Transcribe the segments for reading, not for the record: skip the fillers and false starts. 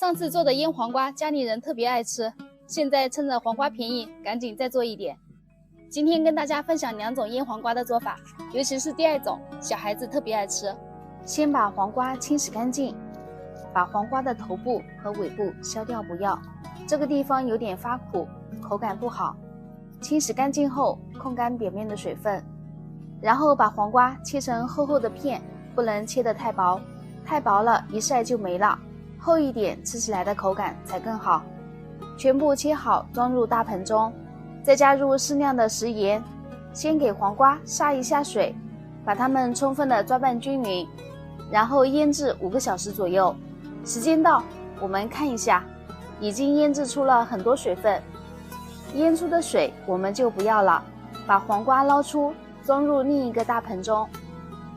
上次做的腌黄瓜，家里人特别爱吃，现在趁着黄瓜便宜，赶紧再做一点。今天跟大家分享2种腌黄瓜的做法，尤其是第2种，小孩子特别爱吃。先把黄瓜清洗干净，把黄瓜的头部和尾部削掉不要，这个地方有点发苦，口感不好。清洗干净后，控干表面的水分，然后把黄瓜切成厚厚的片，不能切得太薄，太薄了一晒就没了，厚一点吃起来的口感才更好。全部切好装入大盆中，再加入适量的食盐，先给黄瓜杀一下水，把它们充分的抓拌均匀，然后腌制5个小时左右。时间到，我们看一下，已经腌制出了很多水分，腌出的水我们就不要了，把黄瓜捞出，装入另一个大盆中，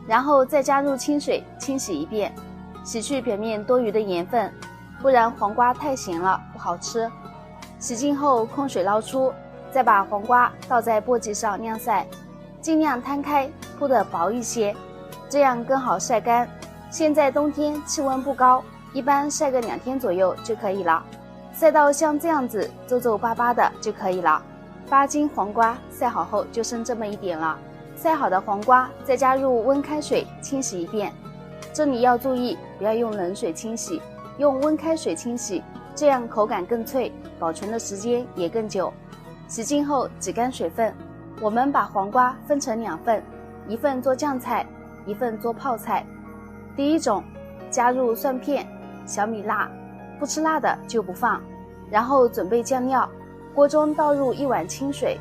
然后再加入清水清洗一遍，洗去表面多余的盐分，不然黄瓜太咸了不好吃。洗净后控水捞出，再把黄瓜倒在簸箕上晾晒，尽量摊开铺得薄一些，这样更好晒干。现在冬天气温不高，一般晒个2天左右就可以了，晒到像这样子皱皱巴巴的就可以了。8斤黄瓜晒好后就剩这么一点了，晒好的黄瓜再加入温开水清洗一遍，这里要注意不要用冷水清洗，用温开水清洗，这样口感更脆，保存的时间也更久。洗净后挤干水分，我们把黄瓜分成2份，一份做酱菜，一份做泡菜。第一种，加入蒜片、小米辣，不吃辣的就不放。然后准备酱料，锅中倒入1碗清水，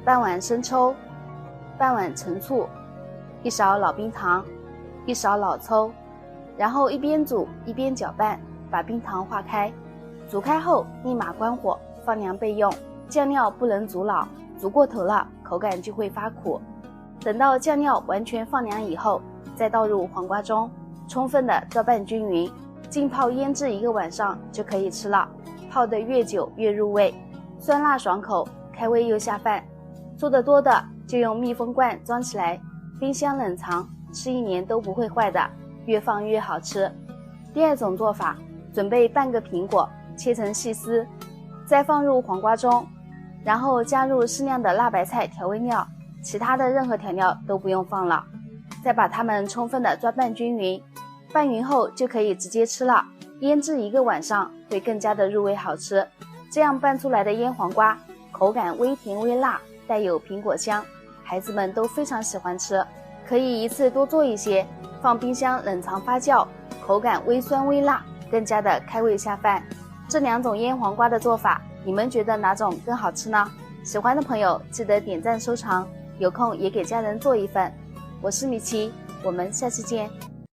半碗生抽，半碗陈醋，一勺老冰糖，一勺老抽，然后一边煮一边搅拌，把冰糖化开。煮开后立马关火，放凉备用。酱料不能煮老，煮过头了口感就会发苦。等到酱料完全放凉以后，再倒入黄瓜中，充分的抓拌均匀，浸泡腌制1个晚上就可以吃了。泡得越久越入味，酸辣爽口，开胃又下饭。做得多的就用密封罐装起来，冰箱冷藏，吃1年都不会坏的，越放越好吃。第2种做法，准备半个苹果切成细丝，再放入黄瓜中，然后加入适量的辣白菜调味料，其他的任何调料都不用放了，再把它们充分的抓拌均匀，拌匀后就可以直接吃了。腌制1个晚上会更加的入味好吃，这样拌出来的腌黄瓜口感微甜微辣，带有苹果香，孩子们都非常喜欢吃。可以一次多做一些，放冰箱冷藏发酵，口感微酸微辣，更加的开胃下饭。这2种腌黄瓜的做法，你们觉得哪种更好吃呢？喜欢的朋友记得点赞收藏，有空也给家人做一份。我是米奇，我们下期见。